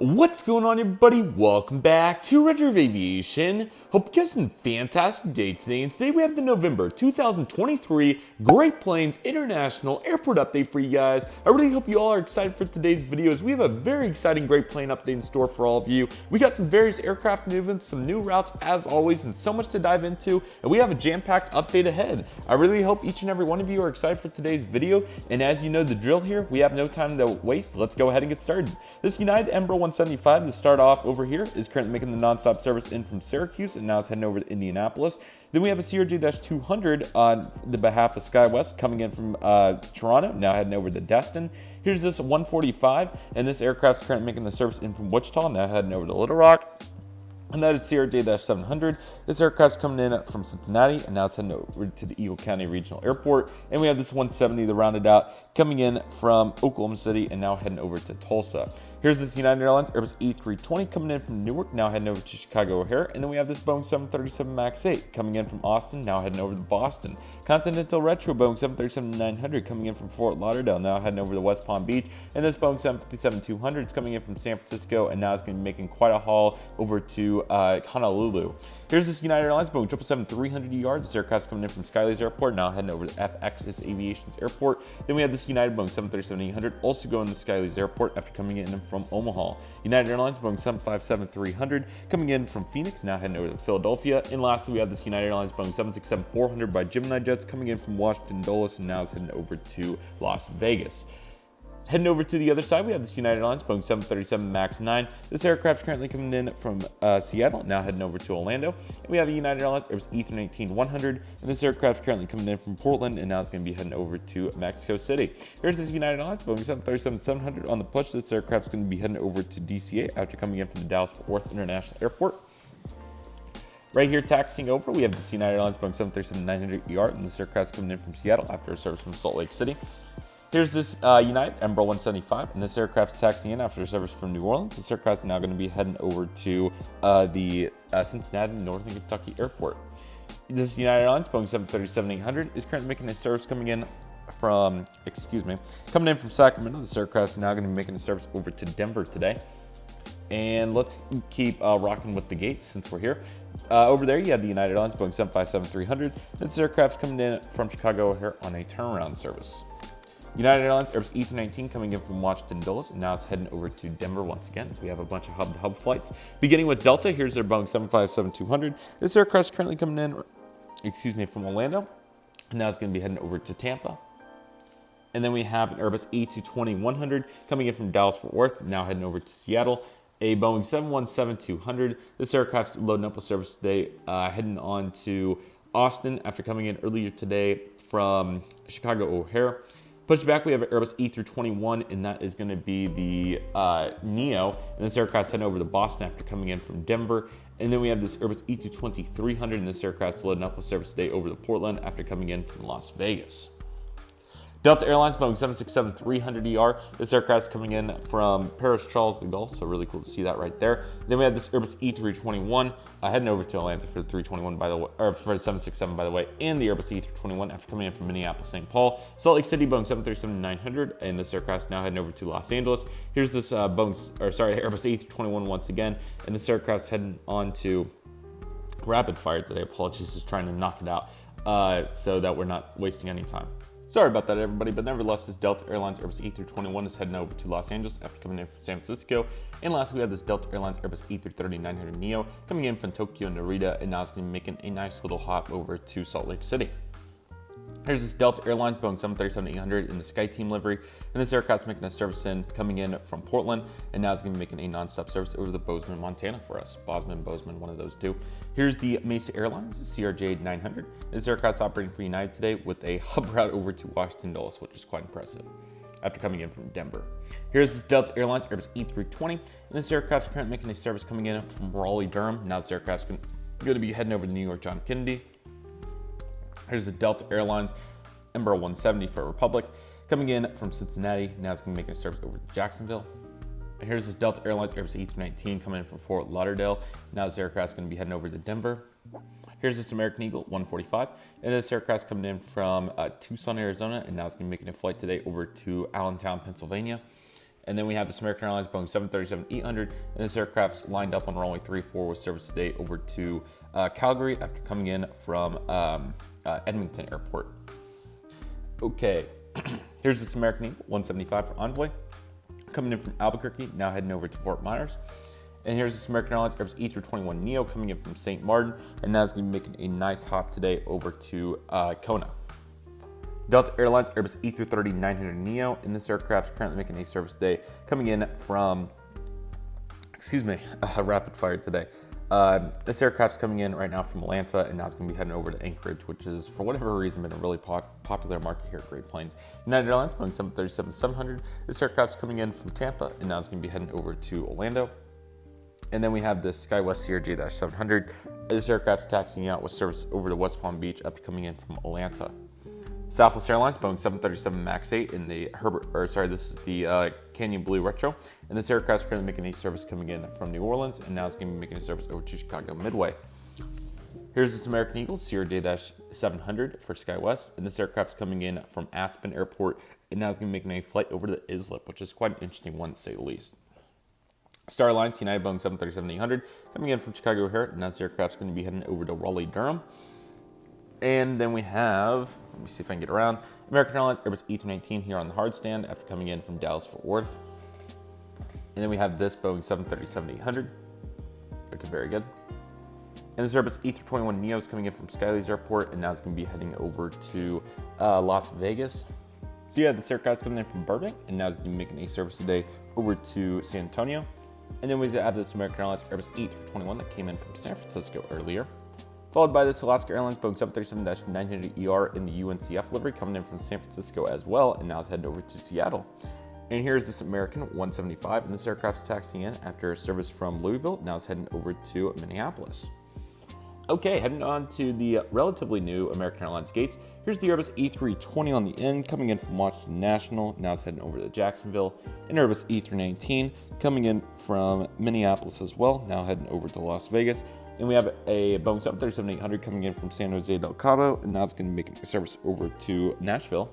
What's going on, everybody? Welcome back to Redriveraviation. Hope you guys had a fantastic day today. And today we have the November 2023 Great Plains International Airport update for you guys. I really hope you all are excited for today's videos. We have a very exciting Great Plain update in store for all of you. We got some various aircraft movements, some new routes as always, and so much to dive into. And we have a jam-packed update ahead. I really hope each and every one of you are excited for today's video. And as you know the drill here, we have no time to waste. Let's go ahead and get started. This United Embraer 175 to start off over here is currently making the non-stop service in from Syracuse and now it's heading over to Indianapolis. Then we have a CRJ-200 on the behalf of SkyWest coming in from Toronto, now heading over to Destin. Here's this 145, and this aircraft's currently making the service in from Wichita, now heading over to Little Rock. And that is CRJ-700. This aircraft's coming in from Cincinnati, and now it's heading over to the Eagle County Regional Airport. And we have this 170, the rounded out, coming in from Oklahoma City, and now heading over to Tulsa. Here's this United Airlines Airbus A320 coming in from Newark, now heading over to Chicago O'Hare. And then we have this Boeing 737 MAX 8 coming in from Austin, now heading over to Boston. Continental Retro Boeing 737-900 coming in from Fort Lauderdale, now heading over to West Palm Beach. And this Boeing 757-200 is coming in from San Francisco, and now it's going to be making quite a haul over to Honolulu. Here's this United Airlines Boeing 777-300ER. This aircraft's coming in from Skyley's Airport, now heading over to FX's Aviation's Airport. Then we have this United Boeing 737-800 also going to Skyley's Airport after coming in from Omaha. United Airlines Boeing 757-300 coming in from Phoenix, now heading over to Philadelphia. And lastly, we have this United Airlines Boeing 767-400 by GeminiJets coming in from Washington Dulles, and now it's heading over to Las Vegas. Heading over to the other side, we have this United Airlines Boeing 737 MAX 9. This aircraft's currently coming in from Seattle, now heading over to Orlando. And we have a United Airlines Airbus A319-100, and this aircraft's currently coming in from Portland, and now it's going to be heading over to Mexico City. Here's this United Airlines Boeing 737-700 on the push. This aircraft's going to be heading over to DCA after coming in from the Dallas-Fort Worth International Airport. Right here, taxiing over, we have this United Airlines Boeing 737-900ER, and this aircraft's coming in from Seattle after a service from Salt Lake City. Here's this United Embraer 175, and this aircraft's taxiing in after a service from New Orleans. This aircraft's now going to be heading over to the Cincinnati Northern Kentucky Airport. This United Airlines Boeing 737-800 is currently making a service coming in from Sacramento. This aircraft's now going to be making a service over to Denver today. And let's keep rocking with the gates since we're here. Over there, you have the United Airlines Boeing 757-300. This aircraft's coming in from Chicago O'Hare on a turnaround service. United Airlines Airbus A319 coming in from Washington Dulles, and now it's heading over to Denver once again. We have a bunch of hub-to-hub flights. Beginning with Delta, here's their Boeing 757-200. This aircraft's currently coming in, from Orlando, and now it's going to be heading over to Tampa. And then we have an Airbus A220-100 coming in from Dallas-Fort Worth, now heading over to Seattle. A Boeing 717-200. This aircraft's loading up with service today, heading on to Austin after coming in earlier today from Chicago O'Hare. Pushed back, we have an Airbus A321, and that is going to be the Neo. And this aircraft's heading over to Boston after coming in from Denver. And then we have this Airbus A220-300, and this aircraft's loading up with service today over to Portland after coming in from Las Vegas. Delta Airlines Boeing 767-300ER. This aircraft's coming in from Paris Charles de Gaulle, so really cool to see that right there. Then we have this Airbus E321 heading over to Atlanta for the 321 by the way, or for the 767 by the way, and the Airbus E321 after coming in from Minneapolis, St. Paul. Salt Lake City Boeing 737-900, and this aircraft's now heading over to Los Angeles. Here's this Airbus E321 once again, and this aircraft's heading on to rapid fire today. Apologies, just trying to knock it out so that we're not wasting any time. Sorry about that, everybody, but nevertheless, this Delta Airlines Airbus A321 is heading over to Los Angeles after coming in from San Francisco. And lastly, we have this Delta Airlines Airbus A330-900 Neo coming in from Tokyo Narita, and now it's going to be making a nice little hop over to Salt Lake City. Here's this Delta Airlines Boeing 737-800 in the SkyTeam livery, and this aircraft's making a service coming in from Portland, and now it's going to be making a non-stop service over to Bozeman, Montana for us. Bozeman, one of those two. Here's the Mesa Airlines CRJ-900. This aircraft's operating for United today with a hub route over to Washington Dulles, which is quite impressive, after coming in from Denver. Here's this Delta Airlines Airbus E320, and this aircraft's currently making a service coming in from Raleigh, Durham. Now this aircraft's going to be heading over to New York John F. Kennedy. Here's the Delta Airlines Embraer 170 for Republic coming in from Cincinnati. Now it's going to be making a service over to Jacksonville. And here's this Delta Airlines Airbus A319 coming in from Fort Lauderdale. Now this aircraft's going to be heading over to Denver. Here's this American Eagle 145, and this aircraft's coming in from Tucson, Arizona, and now it's going to be making a flight today over to Allentown, Pennsylvania. And then we have this American Airlines Boeing 737-800, and this aircraft's lined up on runway 34 with service today over to Calgary after coming in from Edmonton Airport. Okay, here's this American Eagle 175 for Envoy, coming in from Albuquerque, now heading over to Fort Myers. And here's this American Airlines Airbus A321neo coming in from St. Martin, and now it's going to be making a nice hop today over to Kona. Delta Airlines Airbus A330-900neo, and this aircraft is currently making a service today, coming in from, rapid fire today. This aircraft's coming in right now from Atlanta, and now it's going to be heading over to Anchorage, which is, for whatever reason, been a really popular market here at Great Plains. United Airlines Boeing 737-700. This aircraft's coming in from Tampa, and now it's going to be heading over to Orlando. And then we have the SkyWest CRJ-700. This aircraft's taxiing out with service over to West Palm Beach after coming in from Atlanta. Southwest Airlines Boeing 737 MAX 8 in the this is the Canyon Blue Retro, and this aircraft is currently making a service coming in from New Orleans, and now it's going to be making a service over to Chicago Midway. Here's this American Eagle CRJ-700 for SkyWest, and this aircraft is coming in from Aspen Airport, and now it's going to be making a flight over to Islip, which is quite an interesting one to say the least. Star Alliance United Boeing 737-800 coming in from Chicago O'Hare, and now this aircraft is going to be heading over to Raleigh-Durham. And then we have, let me see if I can get around, American Airlines Airbus A319 here on the hard stand after coming in from Dallas-Fort Worth. And then we have this Boeing 737-800. Looking very good. And this Airbus A321neo is coming in from Skyley's Airport, and now it's going to be heading over to Las Vegas. So yeah, this aircraft is coming in from Burbank, and now it's going to be making a service today over to San Antonio. And then we have this American Airlines Airbus A321 that came in from San Francisco earlier. Followed by this Alaska Airlines Boeing 737-900ER in the UNCF livery coming in from San Francisco as well, and now it's heading over to Seattle. And here's this American 175, and this aircraft's taxiing in after a service from Louisville. Now it's heading over to Minneapolis. Okay, heading on to the relatively new American Airlines gates. Here's the Airbus A320 on the end, coming in from Washington National. Now it's heading over to Jacksonville. And Airbus A319 coming in from Minneapolis as well. Now heading over to Las Vegas. And we have a Boeing 737-800 coming in from San Jose del Cabo, and now it's going to be making a service over to Nashville.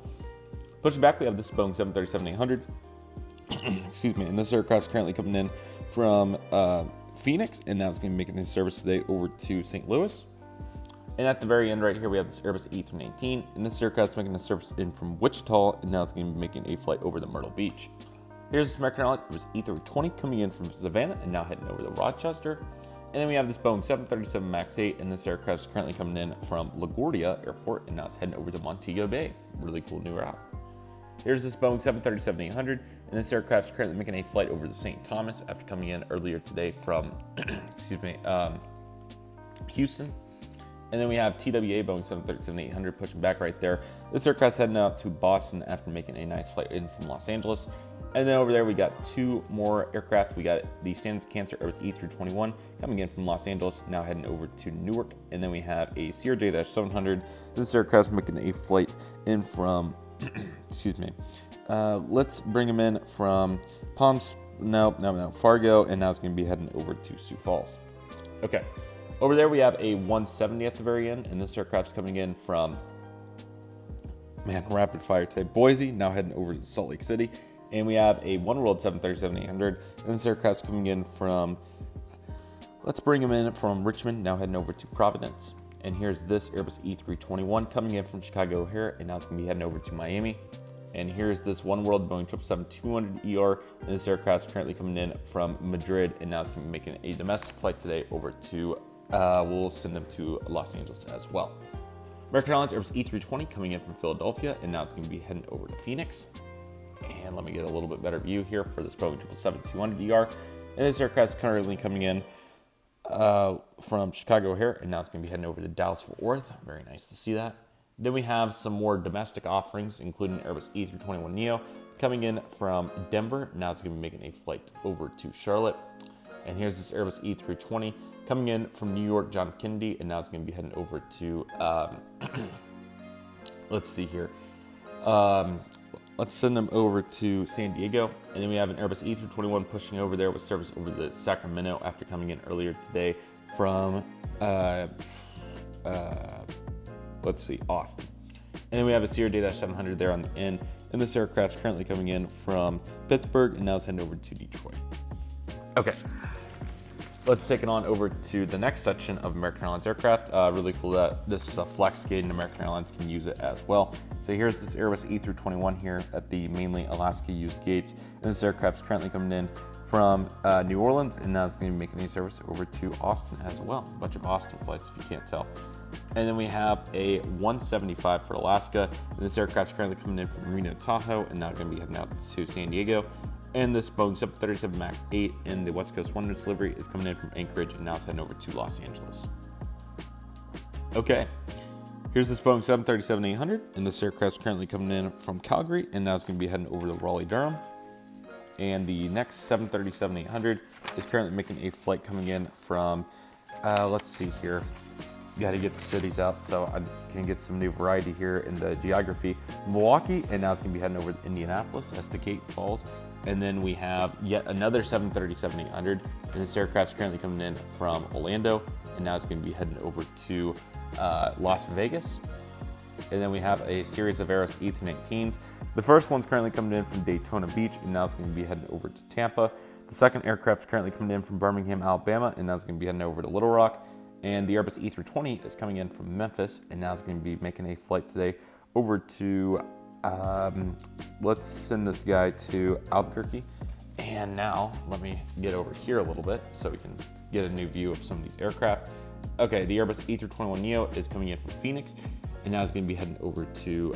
Pushing back, we have this Boeing 737-800. And this aircraft's currently coming in from Phoenix, and now it's going to be making a service today over to St. Louis. And at the very end right here, we have this Airbus A319, and this aircraft's making a service in from Wichita, and now it's going to be making a flight over to Myrtle Beach. Here's this American Airlines A320 coming in from Savannah, and now heading over to Rochester. And then we have this Boeing 737 MAX 8, and this aircraft is currently coming in from LaGuardia Airport, and now it's heading over to Montego Bay. Really cool new route. Here's this Boeing 737-800, and this aircraft is currently making a flight over to St. Thomas after coming in earlier today from, Houston. And then we have TWA Boeing 737-800 pushing back right there. This aircraft's heading out to Boston after making a nice flight in from Los Angeles. And then over there, we got two more aircraft. We got the Standard Cancer Airbus A321 coming in from Los Angeles, now heading over to Newark. And then we have a CRJ-700. This aircraft's making a flight in from, let's bring them in from Fargo, and now it's going to be heading over to Sioux Falls. Okay, over there we have a 170 at the very end, and this aircraft's coming in from, rapid fire type Boise, now heading over to Salt Lake City. And we have a One World 737-800, and this aircraft's coming in from, let's bring them in from Richmond, now heading over to Providence. And here's this Airbus A321 coming in from Chicago O'Hare, and now it's going to be heading over to Miami. And here's this One World Boeing 777-200ER, and this aircraft's currently coming in from Madrid, and now it's going to be making a domestic flight today over to, we'll send them to Los Angeles as well. American Airlines Airbus A320 coming in from Philadelphia, and now it's going to be heading over to Phoenix. And let me get a little bit better view here for this Boeing 777-200ER. And this aircraft is currently coming in from Chicago O'Hare, and now it's going to be heading over to Dallas-Fort Worth. Very nice to see that. Then we have some more domestic offerings, including Airbus A321neo coming in from Denver. Now it's going to be making a flight over to Charlotte. And here's this Airbus A320 coming in from New York John F. Kennedy, and now it's going to be heading over to, let's see here. Let's send them over to San Diego. And then we have an Airbus A321 pushing over there with service over to Sacramento after coming in earlier today from, Austin. And then we have a CRJ-700 there on the end. And and this aircraft's currently coming in from Pittsburgh, and now it's heading over to Detroit. Okay, let's take it on over to the next section of American Airlines aircraft. Really cool that this is a flex gate and American Airlines can use it as well. So here's this Airbus A321 here at the Mainline Alaska used gates, and this aircraft's currently coming in from New Orleans, and now it's going to be making a service over to Austin as well. A bunch of Austin flights, if you can't tell. And then we have a 175 for Alaska, and this aircraft's currently coming in from Reno, Tahoe, and now going to be heading out to San Diego. And this Boeing 737 MAX 8 in the West Coast Wonders delivery is coming in from Anchorage, and now it's heading over to Los Angeles. Okay, here's this Boeing 737-800, and this aircraft's currently coming in from Calgary, and now it's going to be heading over to Raleigh-Durham. And the next 737-800 is currently making a flight coming in from, let's see here. Got to get the cities out so I can get some new variety here in the geography. Milwaukee, and now it's going to be heading over to Indianapolis as the gate falls. And then we have yet another 737-800, and this aircraft's currently coming in from Orlando, and now it's going to be heading over to Las Vegas. And then we have a series of Airbus A319s. The first one's currently coming in from Daytona Beach, and now it's going to be heading over to Tampa. The second aircraft is currently coming in from Birmingham, Alabama, and now it's going to be heading over to Little Rock. And the Airbus A320 is coming in from Memphis, and now it's going to be making a flight today over to, let's send this guy to Albuquerque. And now let me get over here a little bit so we can get a new view of some of these aircraft. Okay, the Airbus A321neo is coming in from Phoenix, and now it's going to be heading over to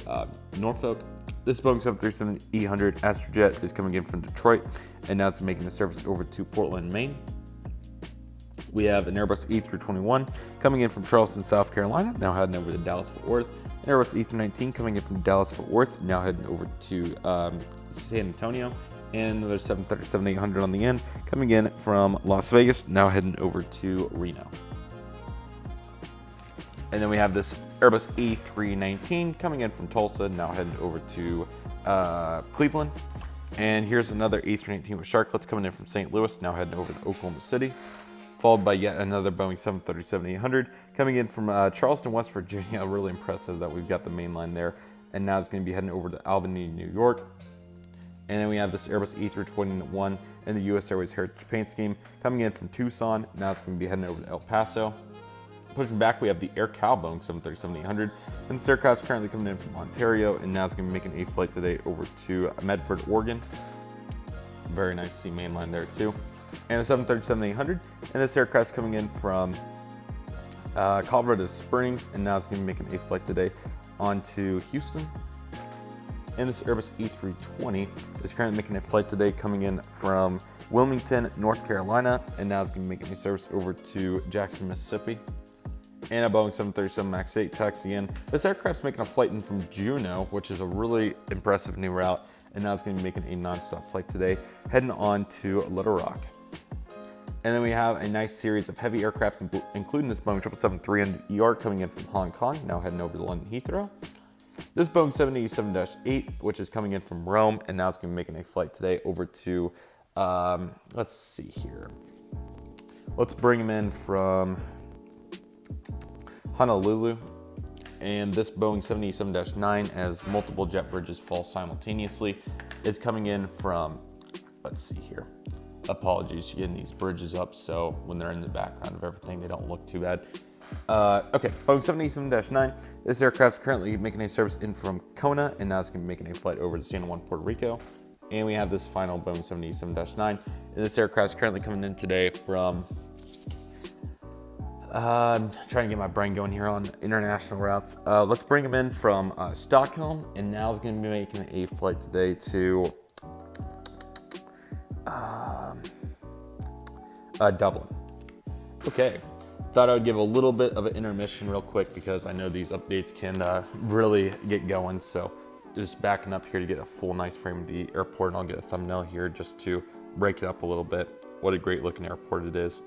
Norfolk. This Boeing 737-800 Astrojet is coming in from Detroit, and now it's making the service over to Portland, Maine. We have an Airbus A321 coming in from Charleston, South Carolina, now heading over to Dallas-Fort Worth. An Airbus A319 coming in from Dallas-Fort Worth, now heading over to San Antonio. And another 737-800 on the end, coming in from Las Vegas, now heading over to Reno. And then we have this Airbus A319 coming in from Tulsa, now heading over to Cleveland. And here's another A319 with Shotcut coming in from St. Louis, now heading over to Oklahoma City. Followed by yet another Boeing 737-800 coming in from Charleston, West Virginia. Really impressive that we've got the main line there. And now it's going to be heading over to Albany, New York. And then we have this Airbus A321 in the US Airways Heritage Paint Scheme coming in from Tucson. Now it's going to be heading over to El Paso. Pushing back, we have the Air Cal Boeing 737-800. And this aircraft's currently coming in from Ontario, and now it's going to be making a flight today over to Medford, Oregon. Very nice to see mainline there too. And a 737-800, and this aircraft's coming in from Colorado Springs, and now it's going to be making a flight today onto Houston. And this Airbus A320 is currently making a flight today coming in from Wilmington, North Carolina, and now it's going to be making a service over to Jackson, Mississippi. And a Boeing 737 MAX 8 taxi in. This aircraft's making a flight in from Juneau, which is a really impressive new route, and now it's going to be making a non-stop flight today, heading on to Little Rock. And then we have a nice series of heavy aircraft, including this Boeing 777-300ER coming in from Hong Kong, now heading over to London Heathrow. This Boeing 787-8, which is coming in from Rome, and now it's going to be making a flight today over to, let's see here. Let's bring him in from Honolulu. And this Boeing 787-9, as multiple jet bridges fall simultaneously, is coming in from, let's see here. Apologies for getting these bridges up, so when they're in the background of everything, they don't look too bad. Okay, Boeing 787-9. This aircraft's currently making a service in from Kona, and now it's going to be making a flight over to San Juan, Puerto Rico. And we have this final Boeing 787-9, and this aircraft's currently coming in today from, I'm trying to get my brain going here on international routes. Let's bring them in from Stockholm, and now it's going to be making a flight today to Dublin. Okay, thought I would give a little bit of an intermission real quick because I know these updates can really get going. So just backing up here to get a full nice frame of the airport, and I'll get a thumbnail here just to break it up a little bit. What a great looking airport it is.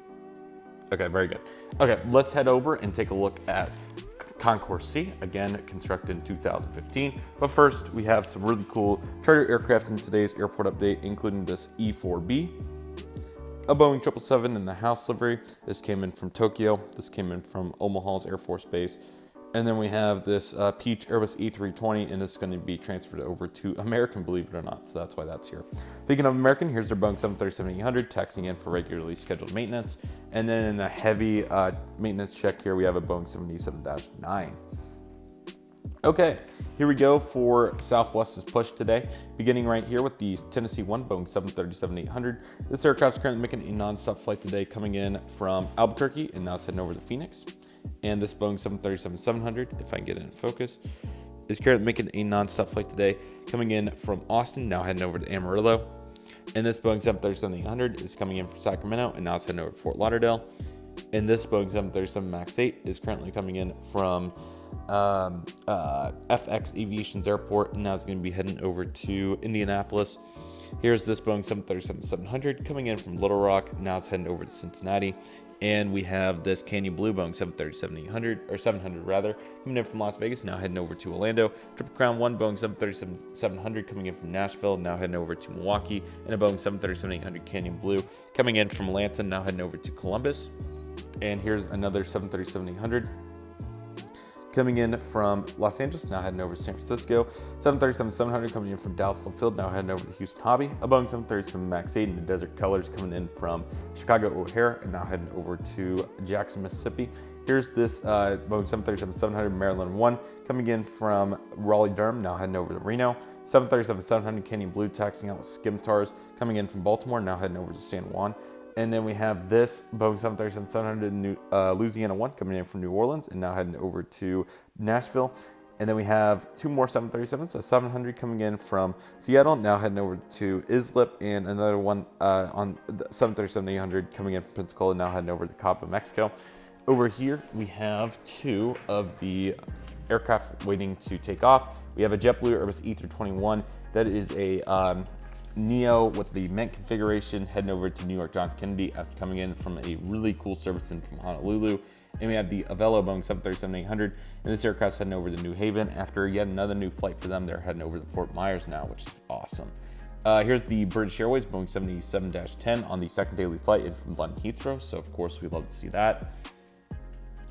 Okay, very good. Okay, let's head over and take a look at Concourse C, again constructed in 2015. But first, we have some really cool charter aircraft in today's airport update, including this E4B, a Boeing 777 in the house livery. This came in from Tokyo. This came in from Omaha's Air Force Base. And then we have this Peach Airbus E320, and this is going to be transferred over to American, believe it or not. So that's why that's here. Speaking of American, here's their Boeing 737-800 taxiing in for regularly scheduled maintenance. And then in the heavy maintenance check here, we have a Boeing 787-9. Okay, here we go for Southwest's push today. Beginning right here with the Tennessee 1 Boeing 737-800. This aircraft is currently making a non-stop flight today, coming in from Albuquerque, and now it's heading over to Phoenix. And this Boeing 737-700, if I can get it in focus, is currently making a non-stop flight today, coming in from Austin, now heading over to Amarillo. And this Boeing 737-800 is coming in from Sacramento, and now it's heading over to Fort Lauderdale. And this Boeing 737 MAX 8 is currently coming in from FX Aviation's airport, and now it's going to be heading over to Indianapolis. Here's this Boeing 737-700 coming in from Little Rock, now it's heading over to Cincinnati. And we have this CanyonBlue Boeing 737-800, or 700 rather, coming in from Las Vegas, now heading over to Orlando. Triple Crown 1 Boeing 737-700 coming in from Nashville, now heading over to Milwaukee. And a Boeing 737-800 CanyonBlue coming in from Atlanta, now heading over to Columbus. And here's another 737-800 coming in from Los Angeles, now heading over to San Francisco. 737-700 coming in from Dallas Love Field, now heading over to Houston Hobby. A Boeing 737 MAX 8 in the desert colors coming in from Chicago O'Hare, and now heading over to Jackson, Mississippi. Here's this Boeing 737-700 Maryland 1 coming in from Raleigh-Durham, now heading over to Reno. 737-700 CanyonBlue taxiing out with Skimtars coming in from Baltimore, now heading over to San Juan. And then we have this Boeing 737-700 Louisiana 1 coming in from New Orleans and now heading over to Nashville. And then we have two more 737s, a 700 coming in from Seattle, now heading over to Islip, and another one on the 737-800 coming in from Pensacola, now heading over to Cabo, Mexico. Over here, we have two of the aircraft waiting to take off. We have a JetBlue Airbus E321 that is a Neo with the Mint configuration heading over to New York John F. Kennedy after coming in from a really cool service in from Honolulu. And we have the Avelo Boeing 737-800, and this aircraft's heading over to New Haven after yet another new flight for them. They're heading over to Fort Myers now, which is awesome. Here's the British Airways Boeing 77-10 on the second daily flight in from London Heathrow, so of course we love to see that.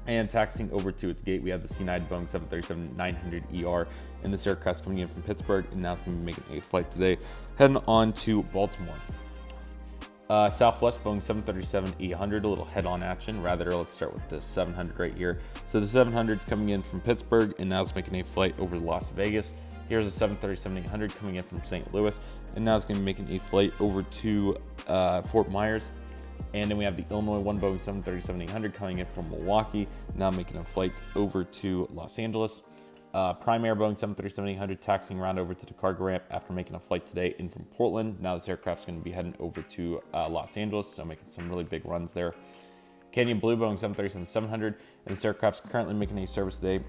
And taxiing over to its gate, we have the United Boeing 737-900ER, and this aircraft's coming in from Pittsburgh, and now it's going to be making a flight today, heading on to Baltimore. Southwest Boeing 737-800, a little head-on action. Rather, let's start with the 700 right here. So the 700 is coming in from Pittsburgh, and now it's making a flight over to Las Vegas. Here's a 737-800 coming in from St. Louis, and now it's going to be making a flight over to Fort Myers. And then we have the Illinois 1 Boeing 737-800 coming in from Milwaukee, now making a flight over to Los Angeles. Prime Air Boeing 737-800 taxiing around over to the cargo ramp after making a flight today in from Portland. Now this aircraft's going to be heading over to Los Angeles, so making some really big runs there. CanyonBlue Boeing 737-700, and this aircraft's currently making a service today,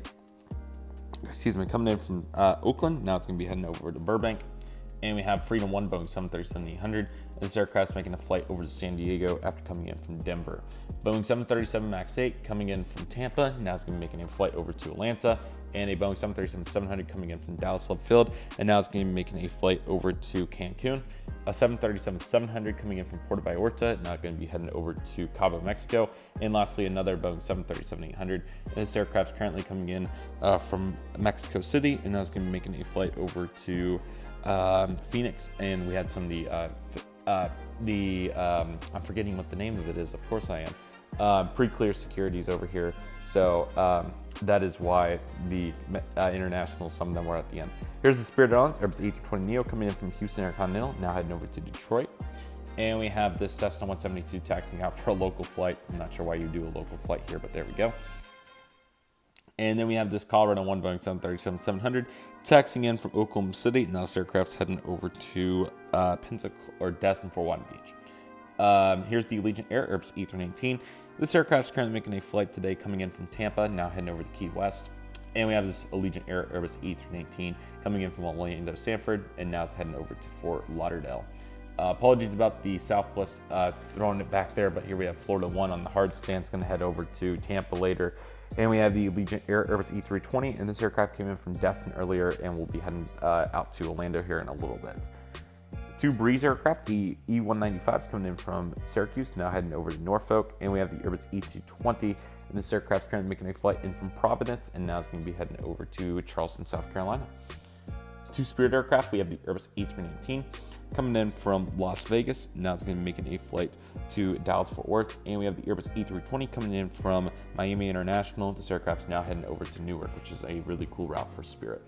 coming in from Oakland. Now it's going to be heading over to Burbank. And we have Freedom 1 Boeing 737-800, and this aircraft's making a flight over to San Diego after coming in from Denver. Boeing 737 MAX 8 coming in from Tampa, now it's going to be making a flight over to Atlanta. And a Boeing 737-700 coming in from Dallas Love Field, and now it's going to be making a flight over to Cancun. A 737-700 coming in from Puerto Vallarta, now going to be heading over to Cabo, Mexico. And lastly, another Boeing 737-800, and this aircraft's currently coming in from Mexico City, and now it's going to be making a flight over to Phoenix. And we had some of I'm forgetting what the name of it is, of course I am, pre-clear securities over here. So that is why the international, some of them were at the end. Here's the Spirit Airlines Airbus A320neo coming in from Houston Intercontinental, now heading over to Detroit. And we have this Cessna 172 taxiing out for a local flight. I'm not sure why you do a local flight here, but there we go. And then we have this Colorado 1 Boeing 737-700 taxiing in from Oklahoma City. Now this aircraft's heading over to Pensacola, or Destin Fort Walton Beach. Here's the Allegiant Air Airbus E318. This aircraft's currently making a flight today coming in from Tampa, now heading over to Key West. And we have this Allegiant Air Airbus E318 coming in from Orlando Sanford, and now it's heading over to Fort Lauderdale. Apologies about the Southwest throwing it back there, but here we have Florida 1 on the hard stand. It's going to head over to Tampa later. And we have the Allegiant Air Airbus E320, and this aircraft came in from Destin earlier and will be heading out to Orlando here in a little bit. two Breeze aircraft. The E195 is coming in from Syracuse, now heading over to Norfolk. And we have the Airbus E220. And this aircraft is currently making a flight in from Providence, and now it's going to be heading over to Charleston, South Carolina. Two Spirit aircraft. We have the Airbus E319 coming in from Las Vegas. Now it's going to be making a flight to Dallas-Fort Worth. And we have the Airbus E320 coming in from Miami International. This aircraft is now heading over to Newark, which is a really cool route for Spirit.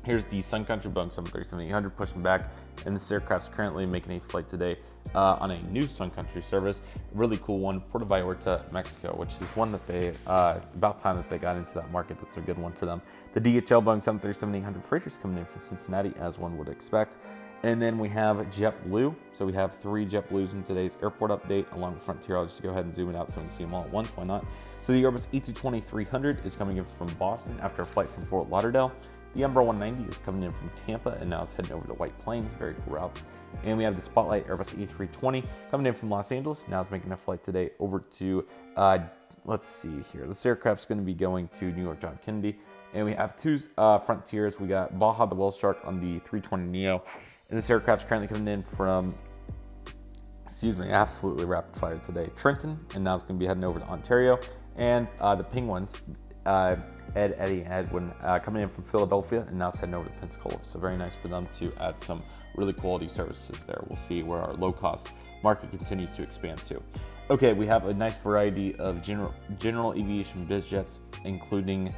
Here's the Sun Country Boeing 737-800 pushing back, and this aircraft is currently making a flight today on a new Sun Country service. Really cool one, Puerto Vallarta, Mexico, which is one that they, about time that they got into that market. That's a good one for them. The DHL Boeing 737-800 freighters coming in from Cincinnati, as one would expect. And then we have JetBlue. So we have three JetBlues in today's airport update along with Frontier. I'll just go ahead and zoom it out so we can see them all at once. Why not? So the Airbus E220-300 is coming in from Boston after a flight from Fort Lauderdale. The Embraer 190 is coming in from Tampa, and now it's heading over to White Plains. Very cool route. And we have the Spotlight Airbus E320 coming in from Los Angeles. Now it's making a flight today over to, let's see here. This aircraft's going to be going to New York John Kennedy. And we have two Frontiers. We got Baja the Whale Shark on the 320neo. And this aircraft's currently coming in from, absolutely rapid fire today, Trenton. And now it's going to be heading over to Ontario. And the Penguins, Eddie, and Edwin coming in from Philadelphia, and now it's heading over to Pensacola. So very nice for them to add some really quality services there. We'll see where our low-cost market continues to expand to. Okay, we have a nice variety of general aviation bizjets, including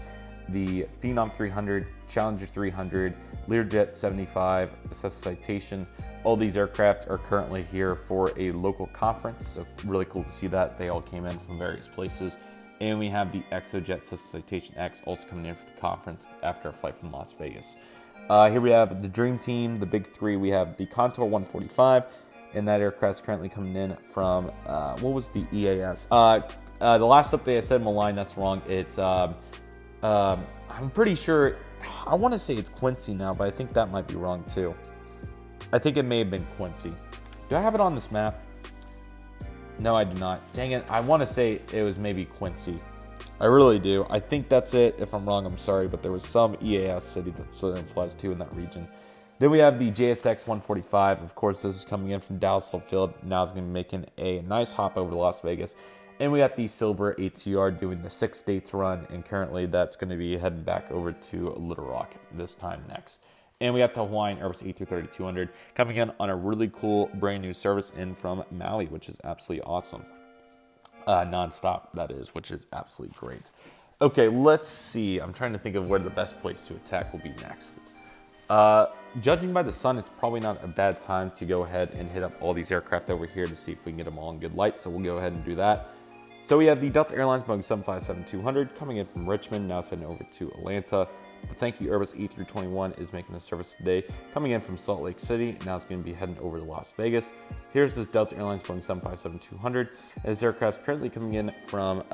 the Phenom 300, Challenger 300, Learjet 75, Cessna Citation. All these aircraft are currently here for a local conference, so really cool to see that. They all came in from various places. And we have the ExoJet Cessna Citation X also coming in for the conference after a flight from Las Vegas. Here we have the Dream Team, the big three. We have the Contour 145, and that aircraft is currently coming in from, what was the EAS? The last update I said Mainline, that's wrong. It's, I'm pretty sure, I want to say it's Quincy now, but I think that might be wrong too. I think it may have been Quincy. Do I have it on this map? No, I do not. Dang it. I want to say it was maybe Quincy. I really do. I think that's it. If I'm wrong, I'm sorry, but there was some EAS city that Southern flies to in that region. Then we have the JSX 145. Of course, this is coming in from Dallas Love Field. Now it's going to be making a nice hop over to Las Vegas. And we got the Silver ATR doing the 6 states run, and currently that's going to be heading back over to Little Rock this time next. And we got the Hawaiian Airbus A330-200 coming in on a really cool brand new service in from Maui, which is absolutely awesome. Non-stop, that is, which is absolutely great. Okay, let's see. I'm trying to think of where the best place to attack will be next. Judging by the sun, it's probably not a bad time to go ahead and hit up all these aircraft over here to see if we can get them all in good light. So we'll go ahead and do that. So we have the Delta Airlines Boeing 757-200 coming in from Richmond, now heading over to Atlanta. The Thank You Airbus E321 is making a service today, coming in from Salt Lake City. Now it's going to be heading over to Las Vegas. Here's this Delta Airlines Boeing 757-200. And this aircraft is currently coming in from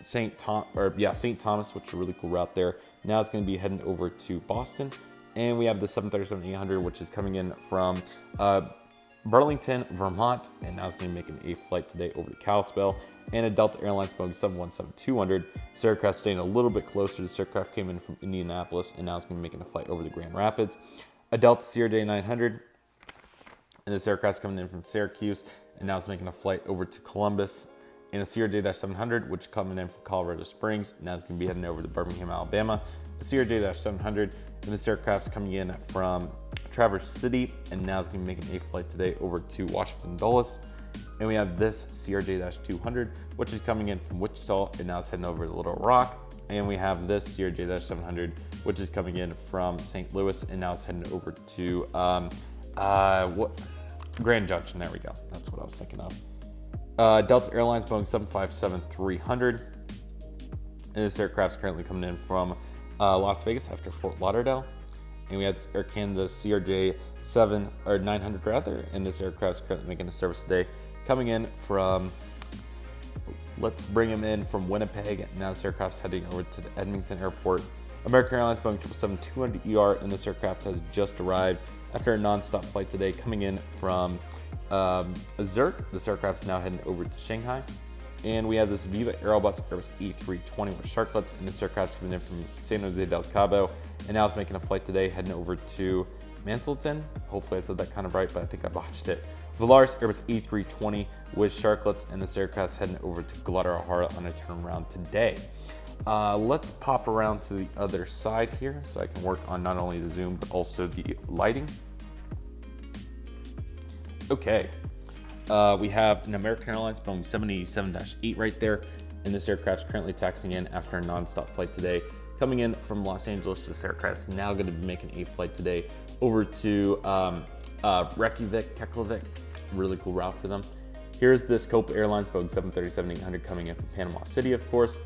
St. Thomas, which is a really cool route there. Now it's going to be heading over to Boston. And we have the 737-800, which is coming in from Burlington, Vermont, and now it's going to be making a flight today over to Kalispell. And a Delta Airlines Boeing 717-200. This aircraft staying a little bit closer. This aircraft came in from Indianapolis, and now it's going to be making a flight over to Grand Rapids. A Delta CRJ-900, and this aircraft's coming in from Syracuse, and now it's making a flight over to Columbus. And a CRJ-700, which is coming in from Colorado Springs. Now it's going to be heading over to Birmingham, Alabama. The CRJ-700, and this aircraft's coming in from Traverse City, and now it's going to be making a flight today over to Washington Dulles. And we have this CRJ-200, which is coming in from Wichita, and now it's heading over to Little Rock. And we have this CRJ-700, which is coming in from St. Louis, and now it's heading over to Grand Junction. There we go. That's what I was thinking of. Delta Airlines Boeing 757-300. And this aircraft is currently coming in from Las Vegas after Fort Lauderdale. And we had Air Canada CRJ-900 rather, and this aircraft is currently making a service today, coming in from, let's bring him in from Winnipeg. Now this aircraft's heading over to the Edmonton Airport. American Airlines Boeing 777-200ER, and this aircraft has just arrived after a non-stop flight today, coming in from Zurich. This aircraft's now heading over to Shanghai. And we have this Viva Aerobus Airbus E320 with Sharklets, and this aircraft's coming in from San Jose del Cabo, and now it's making a flight today, heading over to Mantelton. Hopefully I said that kind of right, but I think I botched it. Volaris Airbus A320 with Sharklets, and this aircraft's heading over to Guadalajara on a turnaround today. Let's pop around to the other side here so I can work on not only the zoom, but also the lighting. Okay, we have an American Airlines Boeing 787-8 right there, and this aircraft's currently taxiing in after a non-stop flight today. Coming in from Los Angeles, this aircraft's now going to be making a flight today over to Reykjavik. Really cool route for them. Here's this Copa Airlines Boeing 737-800 coming in from Panama City, of course.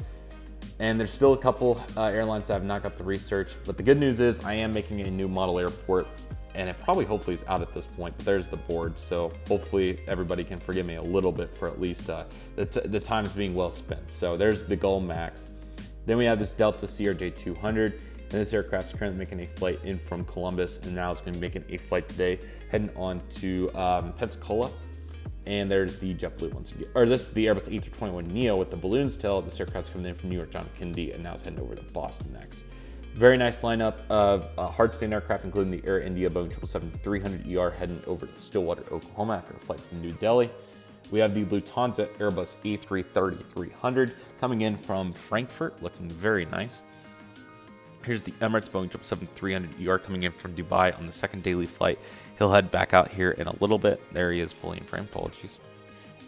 And there's still a couple airlines that have not got the research, but the good news is I am making a new model airport, and it probably hopefully is out at this point, but there's the board. So hopefully everybody can forgive me a little bit for at least the time's being well spent. So there's the Gull Max. Then we have this Delta CRJ-200, and this aircraft's currently making a flight in from Columbus, and now it's going to be making a flight today, heading on to Pensacola. And there's the JetBlue once again, or this is the Airbus A321neo with the balloon's tail. This aircraft's coming in from New York John F. Kennedy, and now it's heading over to Boston next. Very nice lineup of hard-stand aircraft, including the Air India Boeing 777-300ER heading over to Stillwater, Oklahoma after a flight from New Delhi. We have the Lufthansa Airbus A330-300 coming in from Frankfurt, looking very nice. Here's the Emirates Boeing 777-300ER coming in from Dubai on the second daily flight. He'll head back out here in a little bit. There he is, fully in frame, apologies.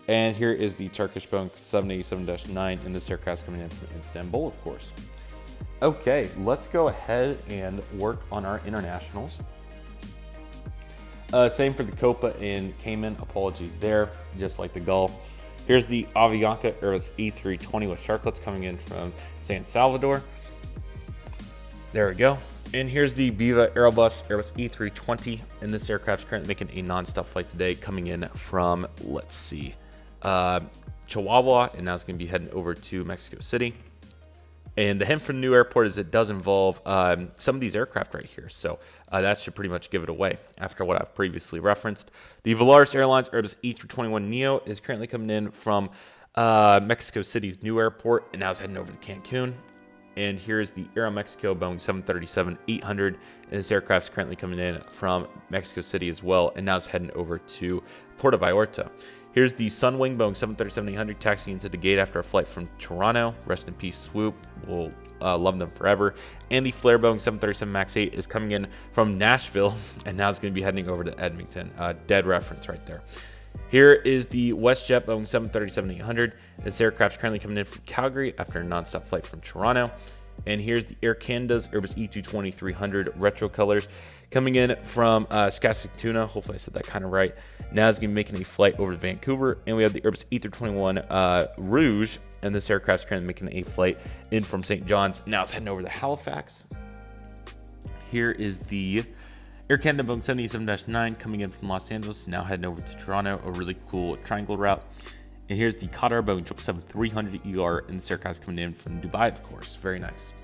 And here is the Turkish Boeing 787-9, and this aircraft's coming in from Istanbul, of course. Okay, let's go ahead and work on our internationals. Same for the Copa and Cayman, apologies there, just like the Gull. Here's the Avianca Airbus A320 with Sharklets coming in from San Salvador. There we go. And here's the Viva Airbus A320, and this aircraft's currently making a non-stop flight today, coming in from, let's see, Chihuahua, and now it's going to be heading over to Mexico City. And the hint from the new airport is it does involve some of these aircraft right here, so that should pretty much give it away after what I've previously referenced. The Volaris Airlines Airbus A321neo is currently coming in from Mexico City's new airport, and now it's heading over to Cancun. And here's the Aeromexico Boeing 737-800, and this aircraft's currently coming in from Mexico City as well, and now it's heading over to Puerto Vallarta. Here's the Sunwing Boeing 737-800 taxiing into the gate after a flight from Toronto. Rest in peace, Swoop. We'll love them forever. And the Flair Boeing 737 MAX 8 is coming in from Nashville, and now it's going to be heading over to Edmonton. Dead reference right there. Here is the WestJet Boeing 737-800. This aircraft's currently coming in from Calgary after a nonstop flight from Toronto. And here's the Air Canada's Airbus E220-300 retro colors coming in from Saskatoon. Hopefully I said that kind of right. Now it's going to be making a flight over to Vancouver. And we have the Airbus E321 Rouge, and this aircraft's currently making a flight in from St. John's. Now it's heading over to Halifax. Here is the Air Canada Boeing 787-9 coming in from Los Angeles, now heading over to Toronto, a really cool triangle route. And here's the Qatar Boeing 777-300ER, and this aircraft's coming in from Dubai, of course. Very nice.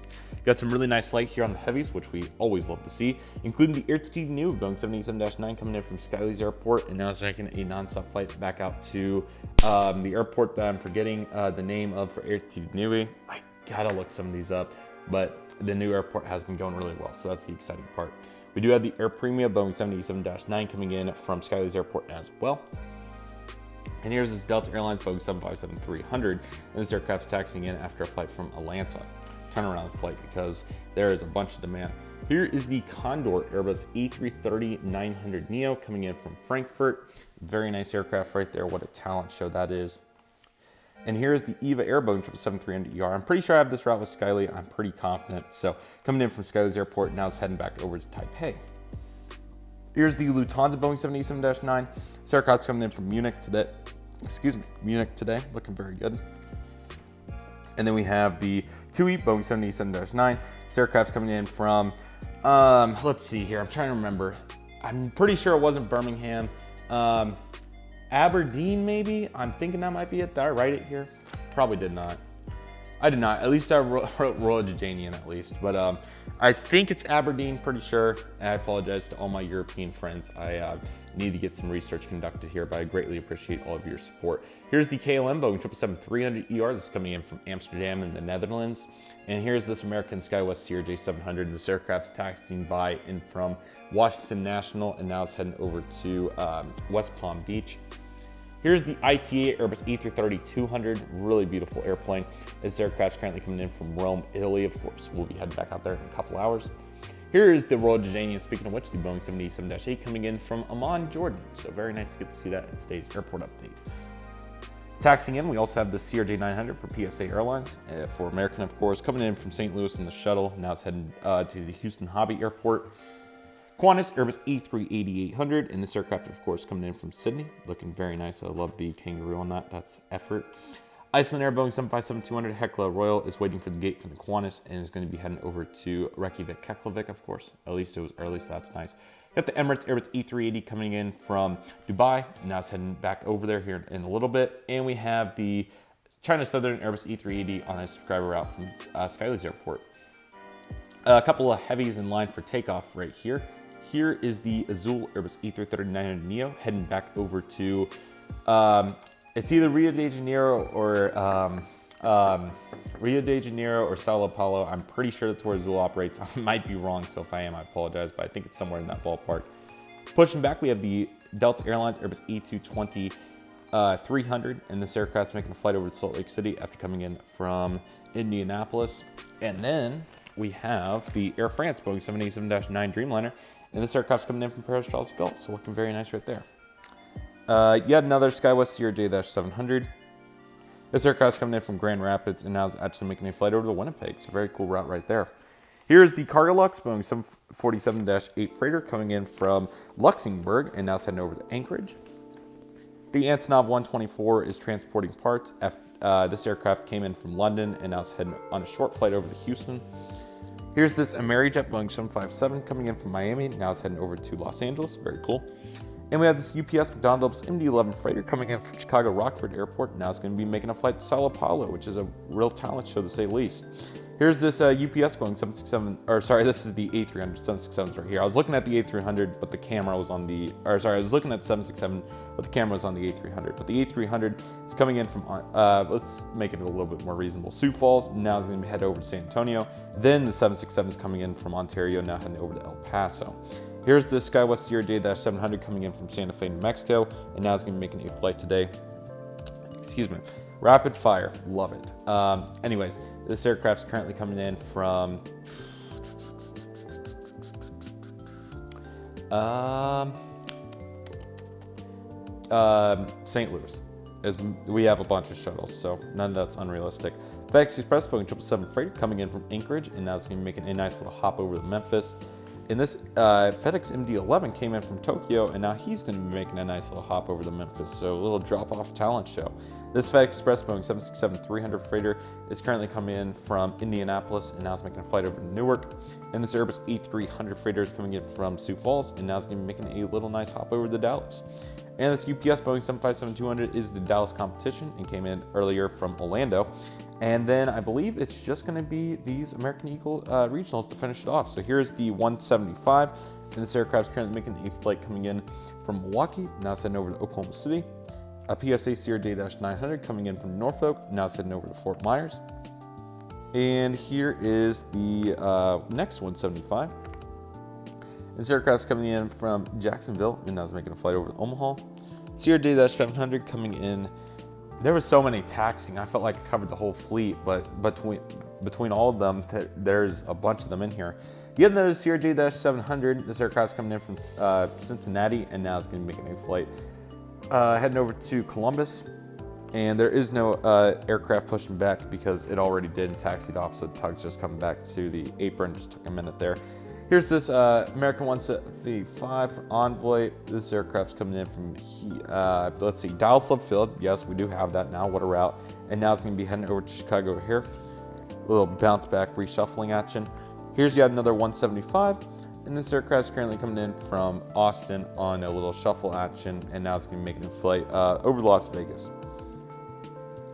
Got some really nice light here on the heavies, which we always love to see, including the Air new Boeing 787-9 coming in from Skyley's airport, and now it's making a non-stop flight back out to the airport that I'm forgetting the name of for Air Nui. I gotta look some of these up, but the new airport has been going really well, so that's the exciting part. We do have the Air Premia Boeing 787-9 coming in from Skyley's airport as well. And here's this Delta Airlines Boeing 757-300, and this aircraft's taxiing in after a flight from Atlanta. Turnaround flight because there is a bunch of demand. Here is the Condor Airbus A330-900neo coming in from Frankfurt. Very nice aircraft right there. What a talent show that is. And here's the EVA Air Boeing 777-300ER. I'm pretty sure I have this route with Skyley. I'm pretty confident. So coming in from Skyley's airport, now it's heading back over to Taipei. Here's the Lufthansa Boeing 787-9. This aircraft's coming in from Munich today. Munich today. Looking very good. And then we have the TUI Boeing 787-9. This aircraft's coming in from, let's see here. I'm trying to remember. I'm pretty sure it wasn't Birmingham. Aberdeen, maybe? I'm thinking that might be it. Did I write it here? Probably did not. I did not. At least I wrote Royal Jordanian at least. But I think it's Aberdeen, pretty sure. And I apologize to all my European friends. I need to get some research conducted here, but I greatly appreciate all of your support Here's the KLM Boeing 777-300ER that's coming in from Amsterdam in the Netherlands. And here's this American SkyWest CRJ700. This aircraft's taxiing by and from Washington National and now is heading over to West Palm Beach. Here's the ITA Airbus A330-200, really beautiful airplane. This aircraft's currently coming in from Rome, Italy. Of course, we'll be heading back out there in a couple hours. Here is the Royal Jordanian, speaking of which, the Boeing 787-8 coming in from Amman, Jordan. So very nice to get to see that in today's airport update. Taxiing in, we also have the CRJ900 for PSA Airlines, for American, of course, coming in from St. Louis in the shuttle. Now it's heading to the Houston Hobby Airport. Qantas Airbus A380-800, and this aircraft, of course, coming in from Sydney. Looking very nice. I love the kangaroo on that. That's effort. Iceland Air Boeing 757-200 Hekla Royal is waiting for the gate from the Qantas and is going to be heading over to Reykjavik, Keflavik, of course. At least it was early, so that's nice. Got the Emirates Airbus E380 coming in from Dubai. Now it's heading back over there here in a little bit. And we have the China Southern Airbus E380 on a subscriber route from Skylys Airport. A couple of heavies in line for takeoff right here. Here is the Azul Airbus E330-900neo heading back over to, it's either Rio de Janeiro or Sao Paulo. I'm pretty sure that's where Azul operates. I might be wrong, so if I am, I apologize, but I think it's somewhere in that ballpark. Pushing back, we have the Delta Airlines Airbus E220-300, and this aircraft's making a flight over to Salt Lake City after coming in from Indianapolis. And then we have the Air France Boeing 787-9 Dreamliner, and this aircraft's coming in from Paris Charles de Gaulle, so looking very nice right there. Yet another SkyWest CRJ-700. This aircraft's coming in from Grand Rapids and now is actually making a flight over to Winnipeg. So very cool route right there. Here's the Cargolux Boeing 747-8 freighter coming in from Luxembourg and now is heading over to Anchorage. The Antonov 124 is transporting parts. This aircraft came in from London and now is heading on a short flight over to Houston. Here's this AmeriJet Boeing 757 coming in from Miami. Now it's heading over to Los Angeles. Very cool. And we have this UPS McDonnell's MD-11 freighter coming in from Chicago Rockford Airport. Now it's going to be making a flight to Sao Paulo, which is a real talent show to say the least. Here's this UPS Boeing 767, or sorry, this is the A300 767s right here. I was looking at the A300, but the camera was on the, or sorry, I was looking at the 767, but the camera was on the A300. But the A300 is coming in from, let's make it a little bit more reasonable, Sioux Falls. Now it's going to head over to San Antonio. Then the 767 is coming in from Ontario, now heading over to El Paso. Here's the SkyWest CRJ-700 coming in from Santa Fe, New Mexico, and now it's going to be making a flight today. Excuse me. Rapid fire. Love it. Anyways, this aircraft's currently coming in from St. Louis. As we have a bunch of shuttles, so none of that's unrealistic. FedEx Express Boeing 777 freighter coming in from Anchorage, and now it's going to be making a nice little hop over to Memphis. And this FedEx MD-11 came in from Tokyo, and now he's going to be making a nice little hop over to Memphis. So a little drop-off talent show. This FedEx Express Boeing 767-300 freighter is currently coming in from Indianapolis, and now it's making a flight over to Newark. And this Airbus A300 freighter is coming in from Sioux Falls, and now it's going to be making a little nice hop over to Dallas. And this UPS Boeing 757-200 is the Dallas competition and came in earlier from Orlando. And then I believe it's just going to be these American Eagle regionals to finish it off. So here's the 175, and this aircraft's currently making a flight coming in from Milwaukee. Now it's heading over to Oklahoma City. A PSA CRJ-900 coming in from Norfolk. Now it's heading over to Fort Myers. And here is the next 175. This aircraft's coming in from Jacksonville, and now it's making a flight over to Omaha. CRJ-700 coming in. There was so many taxiing. I felt like I covered the whole fleet, but between all of them, there's a bunch of them in here. Yet another CRJ-700. This aircraft's coming in from Cincinnati, and now it's going to be making a flight heading over to Columbus. And there is no aircraft pushing back because it already did and taxied off, so the tug's just coming back to the apron. Just took a minute there. Here's this American 175 for Envoy. This aircraft's coming in from, let's see, Dallas Love Field. Yes, we do have that now. What a route. And now it's going to be heading over to Chicago here. A little bounce back reshuffling action. Here's yet another 175. And this aircraft's currently coming in from Austin on a little shuffle action. And now it's going to be making a flight over to Las Vegas.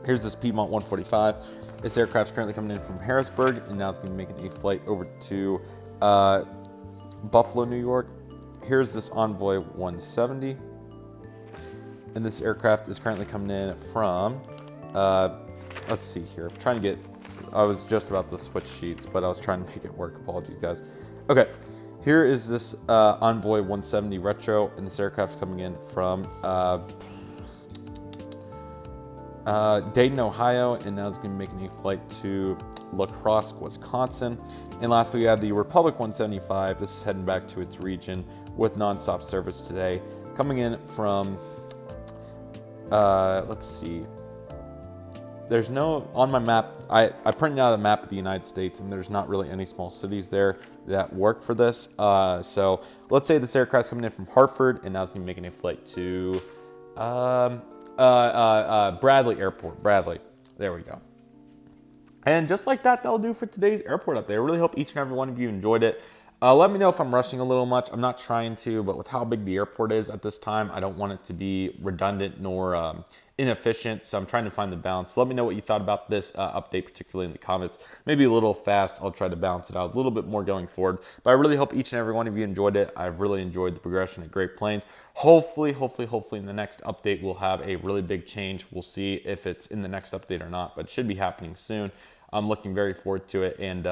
Here's this Piedmont 145. This aircraft's currently coming in from Harrisburg. And now it's going to be making a flight over to Buffalo, New York. Here's this Envoy 170. And this aircraft is currently coming in from, let's see here. I'm trying to get, I was just about to switch sheets, but I was trying to make it work. Apologies, guys. Okay, here is this Envoy 170 Retro, and this aircraft's coming in from Dayton, Ohio, and now it's going to be making a flight to La Crosse, Wisconsin. And lastly, we have the Republic 175. This is heading back to its region with nonstop service today. Coming in from, let's see. There's no, on my map, I printed out a map of the United States, and there's not really any small cities there that work for this. So let's say this aircraft's coming in from Hartford, and now it's going to be making a flight to Bradley Airport. Bradley. There we go. And just like that, that'll do for today's airport update. I really hope each and every one of you enjoyed it. Let me know if I'm rushing a little much. I'm not trying to, but with how big the airport is at this time, I don't want it to be redundant nor inefficient. So I'm trying to find the balance. Let me know what you thought about this update, particularly in the comments. Maybe a little fast. I'll try to balance it out a little bit more going forward. But I really hope each and every one of you enjoyed it. I've really enjoyed the progression at Great Plains. Hopefully in the next update, we'll have a really big change. We'll see if it's in the next update or not, but it should be happening soon. I'm looking very forward to it. And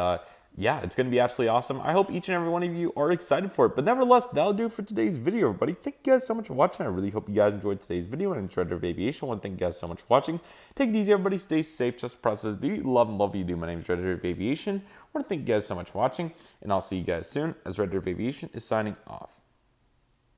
yeah, it's going to be absolutely awesome. I hope each and every one of you are excited for it. But nevertheless, that'll do it for today's video, everybody. Thank you guys so much for watching. I really hope you guys enjoyed today's video. And enjoyed Redriveraviation. I want to thank you guys so much for watching. Take it easy, everybody. Stay safe. Just process. Do you love and love you do. My name is Redriveraviation. I want to thank you guys so much for watching. And I'll see you guys soon as Redriveraviation is signing off.